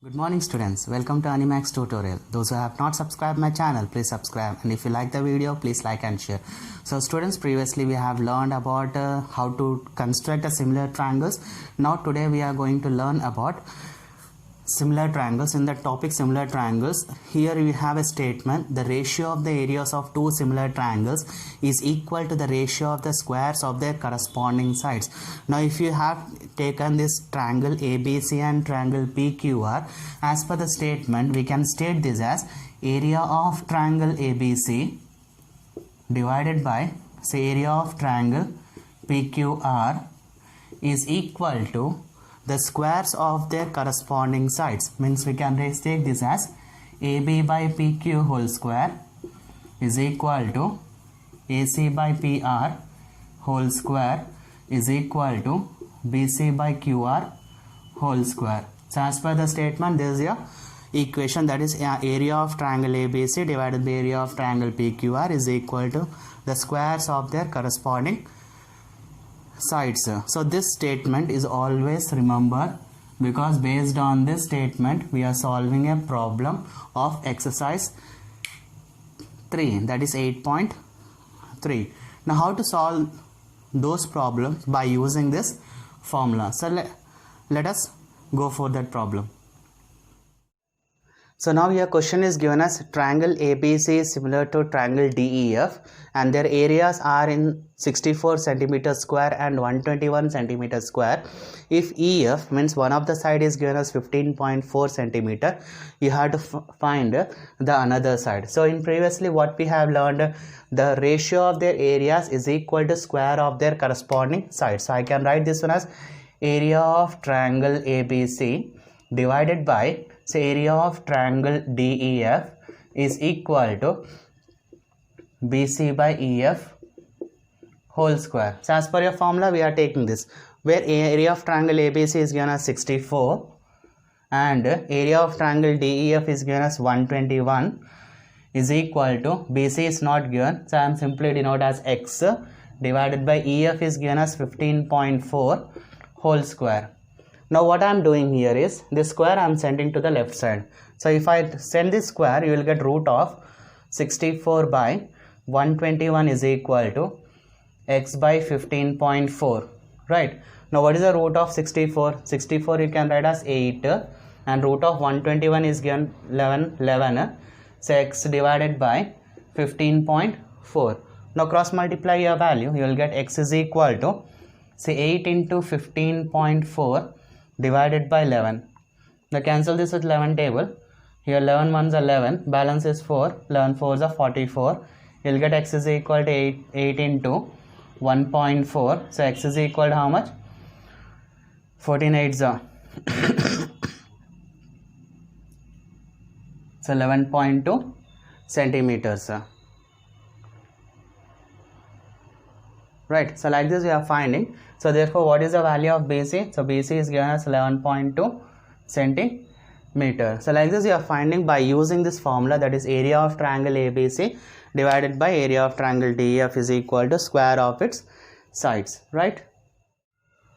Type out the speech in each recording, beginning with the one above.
Good morning students, welcome to Animax tutorial. Those who have not subscribed my channel, please subscribe, and if you like the video, please like and share. So students, previously we have learned about how to construct a similar triangles. Now today we are going to learn about similar triangles. In the topic similar triangles, here we have a statement: the ratio of the areas of two similar triangles is equal to the ratio of the squares of their corresponding sides. Now if you have taken this triangle ABC and triangle PQR, as per the statement we can state this as area of triangle ABC divided by, say, area of triangle PQR is equal to the squares of their corresponding sides. Means we can take this as AB by PQ whole square is equal to AC by PR whole square is equal to BC by QR whole square. So as per the statement, this is your equation, that is area of triangle ABC divided by area of triangle PQR is equal to the squares of their corresponding sides. So this statement is always remembered, because based on this statement we are solving a problem of exercise 3, that is 8.3. Now how to solve those problems? By using this formula. So let us go for that problem. So now your question is given as triangle ABC is similar to triangle DEF and their areas are in 64 centimeter square and 121 centimeter square. If EF means one of the side is given as 15.4 centimeter, you have to find the another side. So in previously what we have learned, the ratio of their areas is equal to square of their corresponding sides. So I can write this one as area of triangle ABC divided by, say, area of triangle DEF is equal to BC by EF whole square. So as per your formula we are taking this, where area of triangle ABC is given as 64 and area of triangle DEF is given as 121 is equal to, BC is not given, so I am simply denote as X, divided by EF is given as 15.4 whole square. Now what I am doing here is, this square I am sending to the left side. So if I send this square, you will get root of 64 by 121 is equal to X by 15.4, right? Now what is the root of 64? 64 you can write as 8 and root of 121 is given 11. So X divided by 15.4. Now cross multiply your value, you will get X is equal to, say, 8 into 15.4 divided by 11. Now cancel this with 11 table. Here 11 ones are 11, balance is 4, 11 fours are 44. You'll get X is equal to 8 into 1.4. So X is equal to how much? 14 8s are. So 11.2 centimeters. Right, so like this we are finding. So therefore what is the value of BC? So BC is given as 11.2 centimeter. So like this we are finding by using this formula, that is area of triangle ABC divided by area of triangle DEF is equal to square of its sides, right?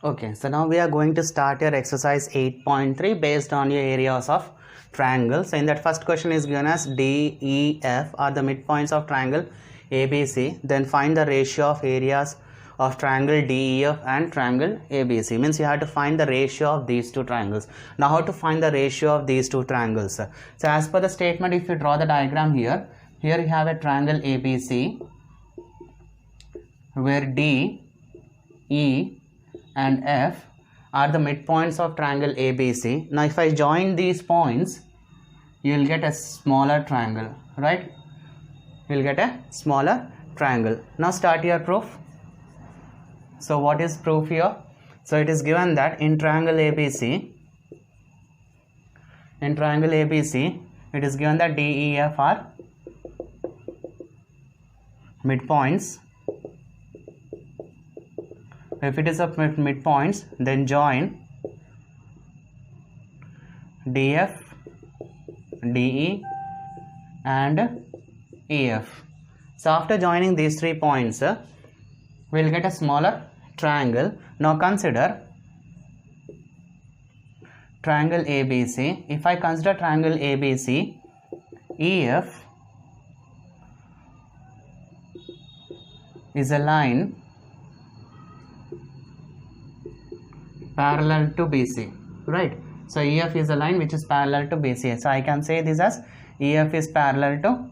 Okay, so now we are going to start your exercise 8.3 based on your areas of triangles. So in that first question is given as DEF are the midpoints of triangle ABC, then find the ratio of areas of triangle DEF and triangle ABC. Means you have to find the ratio of these two triangles. Now how to find the ratio of these two triangles? So as per the statement, if you draw the diagram here you have a triangle ABC where D, E and F are the midpoints of triangle ABC. Now if I join these points, you will get a smaller triangle, right? You will get a smaller triangle. Now start your proof. So what is proof here? So it is given that in triangle ABC, it is given that DEF are midpoints. If it is a midpoints, then join DF, DE and EF. So after joining these 3 points, we will get a smaller triangle. Now consider triangle ABC. If I consider triangle ABC, EF is a line parallel to BC, right? So EF is a line which is parallel to BC. So I can say this as EF is parallel to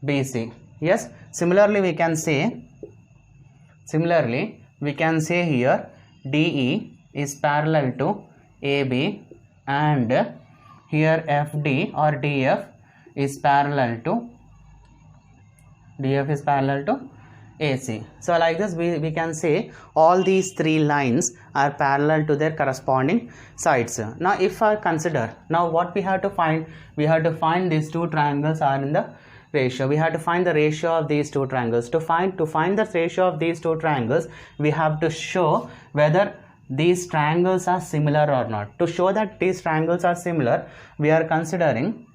BC. Yes. Similarly, we can say here DE is parallel to AB, and here FD or DF is parallel to AC. So like this we can say all these three lines are parallel to their corresponding sides. Now if I consider, now what we have to find these two triangles are in the ratio. We have to find the ratio of these two triangles. To find the ratio of these two triangles, we have to show whether these triangles are similar or not. To show that these triangles are similar, we are considering,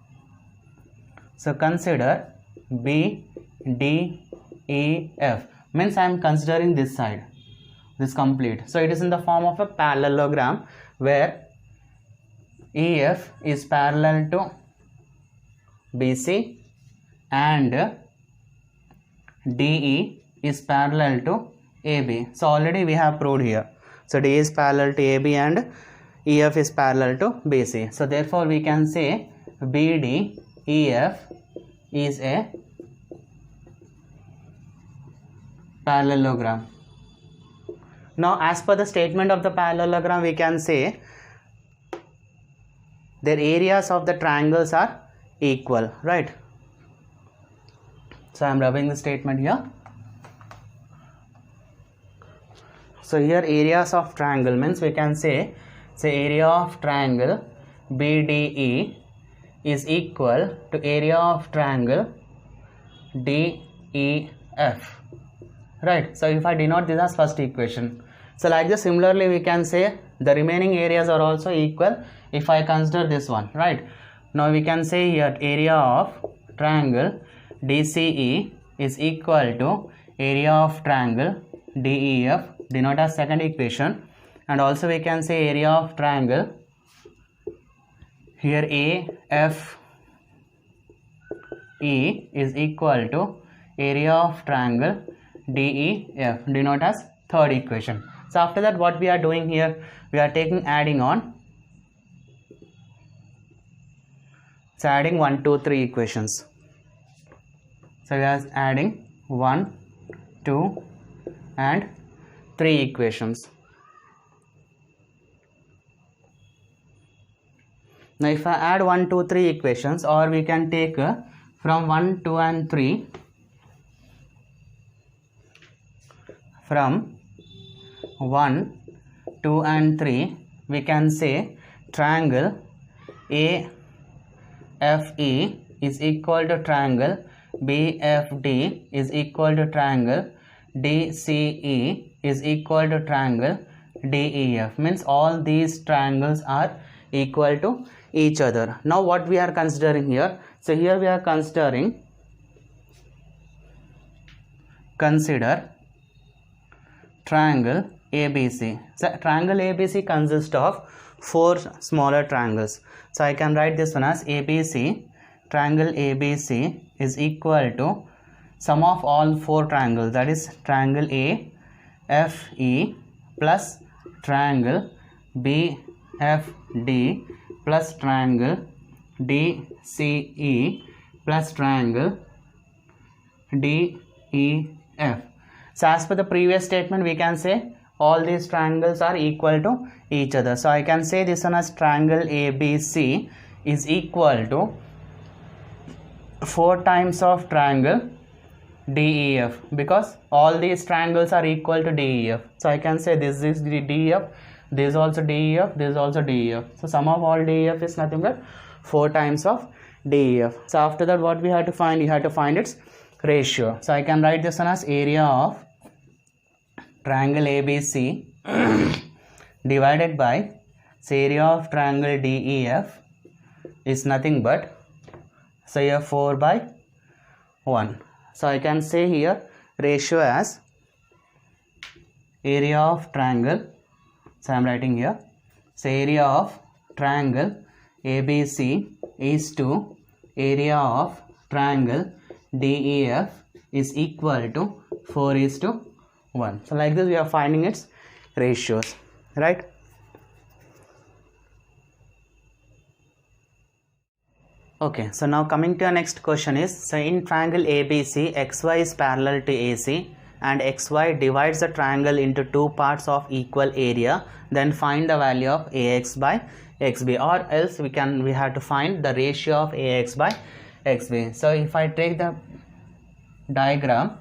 so consider B, D, E, F, means I am considering this side, this complete. So it is in the form of a parallelogram where EF is parallel to BC and DE is parallel to AB. So already we have proved here. So D is parallel to AB and EF is parallel to BC. So therefore we can say BDEF is a parallelogram. Now as per the statement of the parallelogram, we can say their areas of the triangles are equal, right? So I am rubbing the statement here. So here areas of triangle means we can say area of triangle BDE is equal to area of triangle DEF, right? So if I denote this as first equation, so like this similarly we can say the remaining areas are also equal if I consider this one, right? Now we can say here area of triangle DCE is equal to area of triangle DEF, denote as second equation, and also we can say area of triangle here AFE is equal to area of triangle DEF, denote as third equation. So after that what we are doing here, we are adding on. So adding 1, 2, 3 equations. So we are adding 1, 2 and 3 equations. Now if I add 1, 2, 3 equations, or we can take from 1, 2 and 3, from 1, 2 and 3, we can say triangle AFE is equal to triangle BFD is equal to triangle DCE is equal to triangle DEF, means all these triangles are equal to each other. Now what we are considering here, so here we are consider triangle ABC. So triangle ABC consists of 4 smaller triangles. So I can write this one as ABC, triangle ABC is equal to sum of all 4 triangles, that is triangle AFE plus triangle BFD plus triangle DCE plus triangle DEF. So as per the previous statement, we can say all these triangles are equal to each other. So I can say this one as triangle ABC is equal to 4 times of triangle DEF, because all these triangles are equal to DEF. So I can say this is the DEF, this is also DEF, this is also DEF. So sum of all DEF is nothing but 4 times of DEF. So after that what we have to find, you have to find its ratio. So I can write this one as area of triangle ABC divided by area of triangle DEF is nothing but, so here 4 by 1. So I can say here ratio as area of triangle. So I am writing here, so area of triangle ABC is to area of triangle DEF is equal to 4:1. So like this we are finding its ratios, right? Okay, so now coming to our next question is, so in triangle ABC, XY is parallel to AC and XY divides the triangle into two parts of equal area, then find the value of AX by XB, or else we have to find the ratio of AX by XB. So if I take the diagram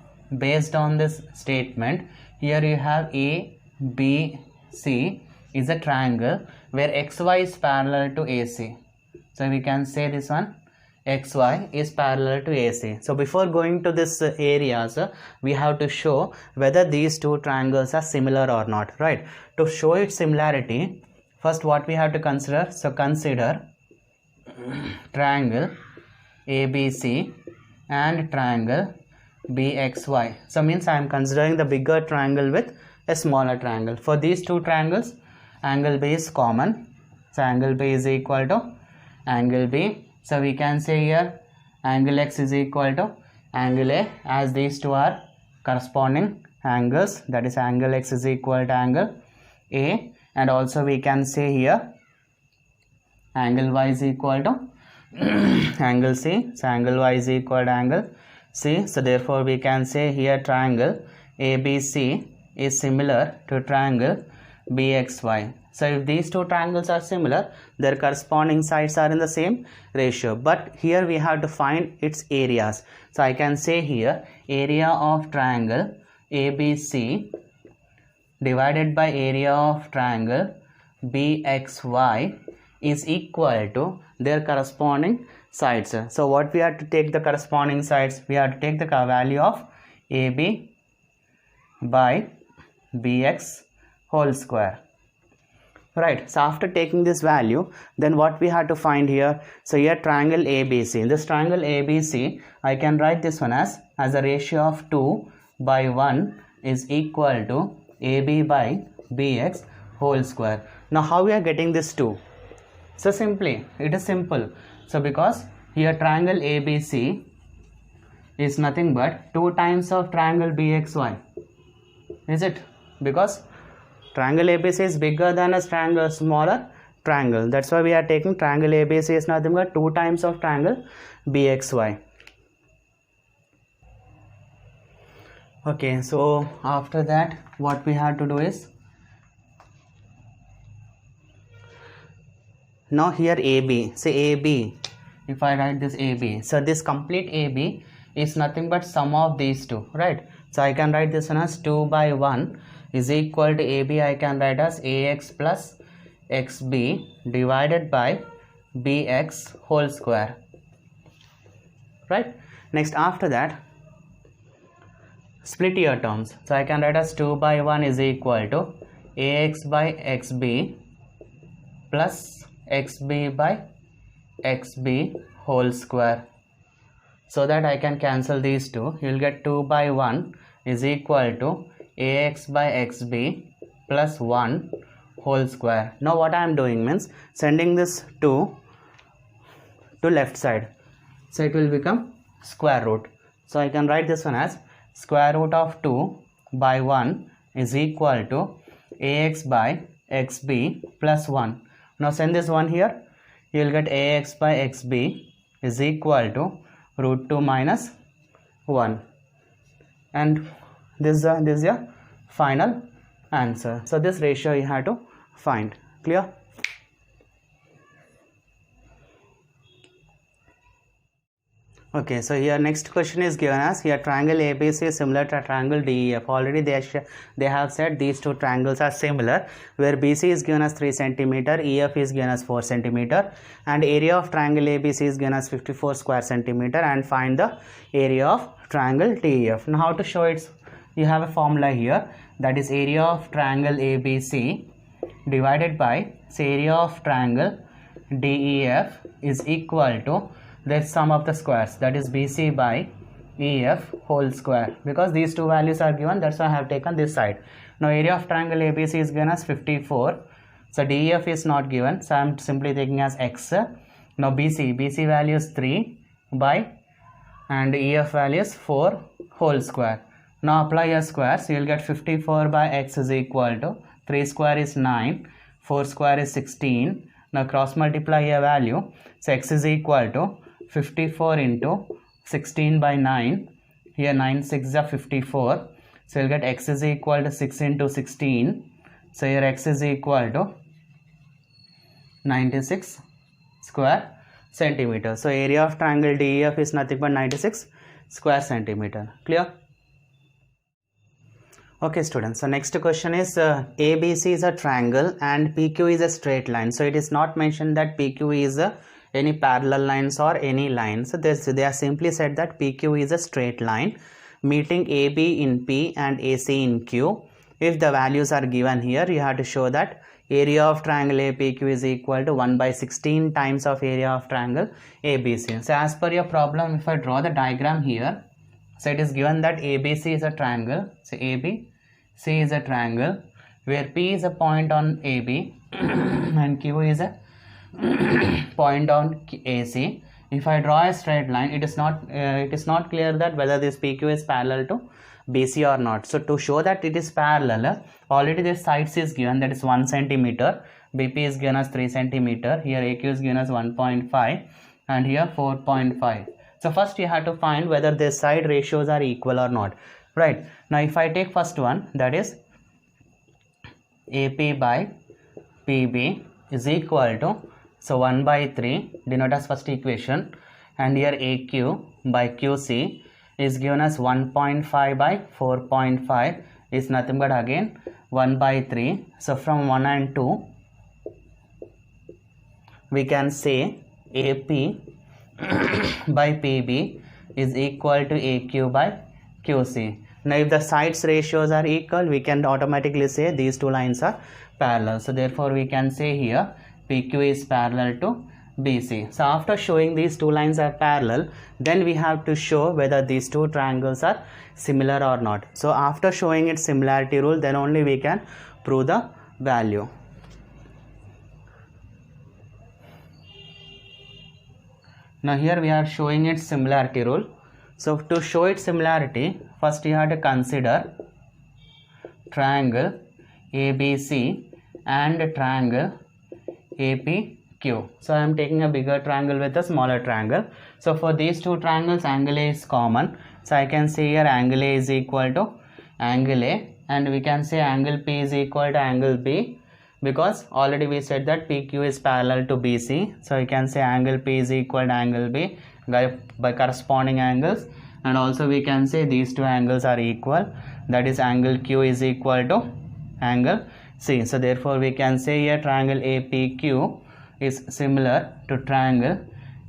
based on this statement, here you have ABC is a triangle where XY is parallel to AC. So we can say this one XY is parallel to AC. So before going to this areas, we have to show whether these two triangles are similar or not, right? To show its similarity, first what we have to consider, so consider triangle ABC and triangle BXY. So means I am considering the bigger triangle with a smaller triangle. For these two triangles, angle B is common. So angle B is equal to angle B. So we can say here angle X is equal to angle A, as these two are corresponding angles, that is angle X is equal to angle A, and also we can say here angle Y is equal to angle C. So angle Y is equal to angle C. So therefore we can say here triangle ABC is similar to triangle BXY. So if these two triangles are similar, their corresponding sides are in the same ratio. But here we have to find its areas. So I can say here area of triangle ABC divided by area of triangle BXY is equal to their corresponding sides. So what we have to take the corresponding sides? We have to take the value of AB by BX whole square. Right, so after taking this value, then what we have to find here, so here triangle ABC, in this triangle ABC, I can write this one as a ratio of 2/1 is equal to AB by BX whole square. Now how we are getting this 2? So simply, it is simple. So because here triangle ABC is nothing but 2 times of triangle BXY, is it? Because triangle ABC is bigger than a smaller triangle. That's why we are taking triangle ABC is nothing but 2 times of triangle BXY. Okay, so after that, what we have to do is, now here AB, say AB, if I write this AB, so this complete AB is nothing but sum of these two, right? So I can write this one as 2/1 is equal to AB, I can write as AX plus XB divided by BX whole square, right? Next after that, split your terms. So I can write as 2/1 is equal to AX by XB plus XB by XB whole square. So that I can cancel these two. You will get 2/1 is equal to AX by XB plus 1 whole square. Now what I am doing means sending this 2 to left side. So it will become square root. So I can write this one as square root of 2/1 is equal to AX by XB plus 1. Now send this 1 here. You will get AX by XB is equal to root 2 minus 1. And this is your final answer. So this ratio you have to find. Clear? Okay, so here next question is given as, here triangle ABC is similar to triangle DEF. Already they have said these two triangles are similar, where BC is given as 3 cm, EF is given as 4 cm, and area of triangle ABC is given as 54 square centimeter, and find the area of triangle DEF. Now how to show it? You have a formula here, that is area of triangle ABC divided by, say, area of triangle DEF is equal to the sum of the squares, that is BC by EF whole square. Because these two values are given, that's why I have taken this side. Now area of triangle ABC is given as 54 So DEF is not given, so I am simply taking as x. Now BC value is 3 by and EF value is 4 whole square. Now apply a square, so you will get 54 by x is equal to 3 square is 9, 4 square is 16. Now cross multiply a value, so x is equal to 54 into 16 by 9. Here 9 6 is 54. So you will get x is equal to 6 into 16. So here x is equal to 96 square centimeter. So area of triangle DEF is nothing but 96 square centimeter. Clear? Okay students, so next question is ABC is a triangle and PQ is a straight line. So it is not mentioned that PQ is any parallel lines or any lines. So they are simply said that PQ is a straight line meeting AB in P and AC in Q. If the values are given here, you have to show that area of triangle APQ is equal to 1 by 16 times of area of triangle ABC. So as per your problem, if I draw the diagram here, so it is given that ABC is a triangle. So ABC is a triangle where P is a point on AB and Q is a point on AC. If I draw a straight line, it is not clear that whether this PQ is parallel to BC or not. So to show that it is parallel, already the sides is given, that is 1 centimeter. BP is given as 3 centimeter. Here AQ is given as 1.5 and here 4.5. So first you have to find whether the side ratios are equal or not. Right. Now if I take first one, that is AP by PB is equal to, so 1 by 3 denote as first equation, and here AQ by QC is given as 1.5 by 4.5 is nothing but again 1 by 3. So from 1 and 2 we can say AP by PB is equal to AQ by QC. Now if the sides ratios are equal, we can automatically say these two lines are parallel. So therefore we can say here PQ is parallel to BC. So after showing these two lines are parallel, then we have to show whether these two triangles are similar or not. So after showing its similarity rule, then only we can prove the value. Now here we are showing its similarity rule. So to show its similarity, first you have to consider triangle ABC and triangle APQ. So I am taking a bigger triangle with a smaller triangle. So for these two triangles, angle A is common. So I can say here angle A is equal to angle A, and we can say angle P is equal to angle B, because already we said that PQ is parallel to BC. So you can say angle P is equal to angle B by corresponding angles, and also we can say these two angles are equal, that is angle Q is equal to angle C. So therefore we can say here triangle APQ is similar to triangle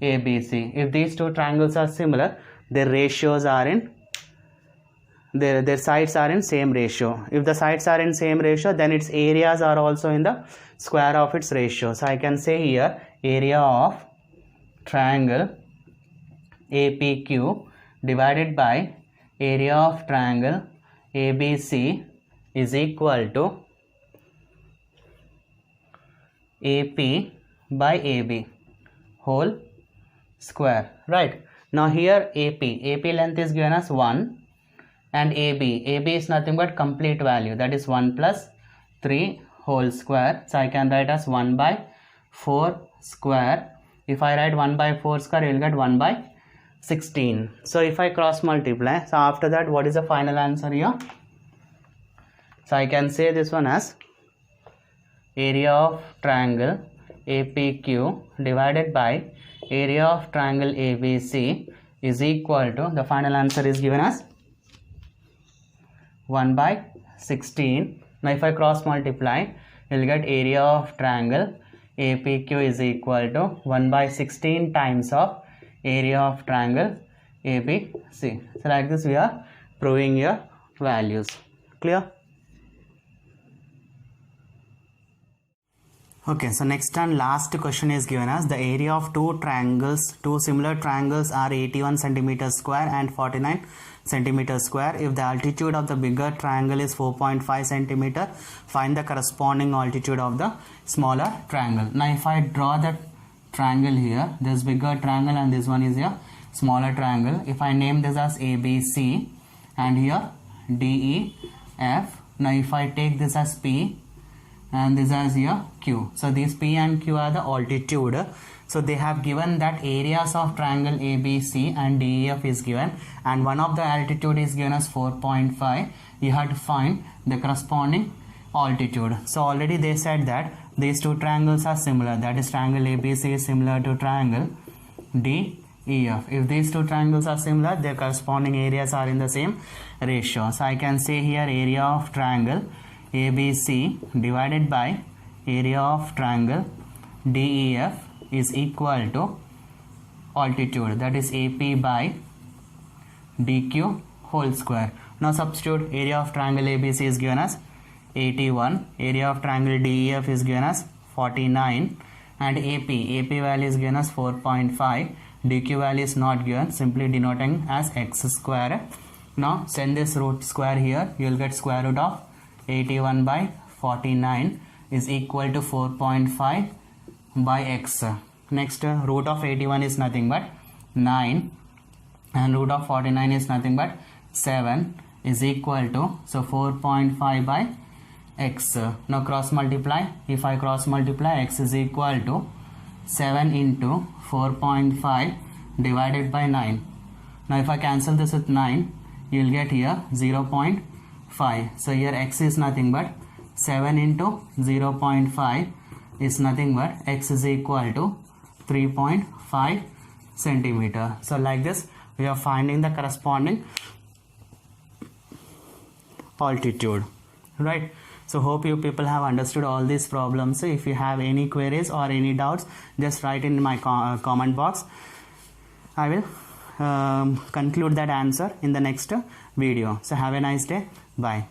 ABC. If these two triangles are similar, their ratios are in their sides are in same ratio. If the sides are in same ratio, then its areas are also in the square of its ratio. So I can say here area of triangle APQ divided by area of triangle ABC is equal to AP by AB whole square. Right. Now here AP length is given as 1 and AB is nothing but complete value, that is 1 plus 3 whole square. So I can write as 1 by 4 square. If I write 1 by 4 square, you will get 1 by 16. So if I cross multiply, so after that what is the final answer here? So I can say this one as area of triangle APQ divided by area of triangle ABC is equal to, the final answer is given as 1 by 16. Now if I cross multiply, you will get area of triangle APQ is equal to 1 by 16 times of area of triangle ABC. So like this we are proving your values. Clear? Okay, so next and last question is given as the area of two similar triangles are 81 centimeters square and 49 centimeter square. If the altitude of the bigger triangle is 4.5 centimeter, find the corresponding altitude of the smaller triangle. Now if I draw the triangle here, this bigger triangle and this one is a smaller triangle. If I name this as ABC and here DEF, now if I take this as P and this as here Q, so these P and Q are the altitude. So they have given that areas of triangle ABC and DEF is given, and one of the altitude is given as 4.5. You have to find the corresponding altitude. So already they said that these two triangles are similar, that is triangle ABC is similar to triangle DEF. If these two triangles are similar, their corresponding areas are in the same ratio. So I can say here area of triangle ABC divided by area of triangle DEF is equal to altitude, that is AP by DQ whole square. Now substitute area of triangle ABC is given as 81, area of triangle DEF is given as 49, and AP value is given as 4.5, DQ value is not given, simply denoting as x square. Now send this root square here, you will get square root of 81 by 49 is equal to 4.5 by x. Next, root of 81 is nothing but 9 and root of 49 is nothing but 7 is equal to, so 4.5 by x. Now cross multiply. If I cross multiply, x is equal to 7 into 4.5 divided by 9. Now if I cancel this with 9, you will get here 0.5. So here x is nothing but 7 into 0.5 is nothing but x is equal to 3.5 centimeter. So like this we are finding the corresponding altitude, right? So hope you people have understood all these problems. If you have any queries or any doubts, just write in my comment box. I will conclude that answer in the next video. So have a nice day. Bye.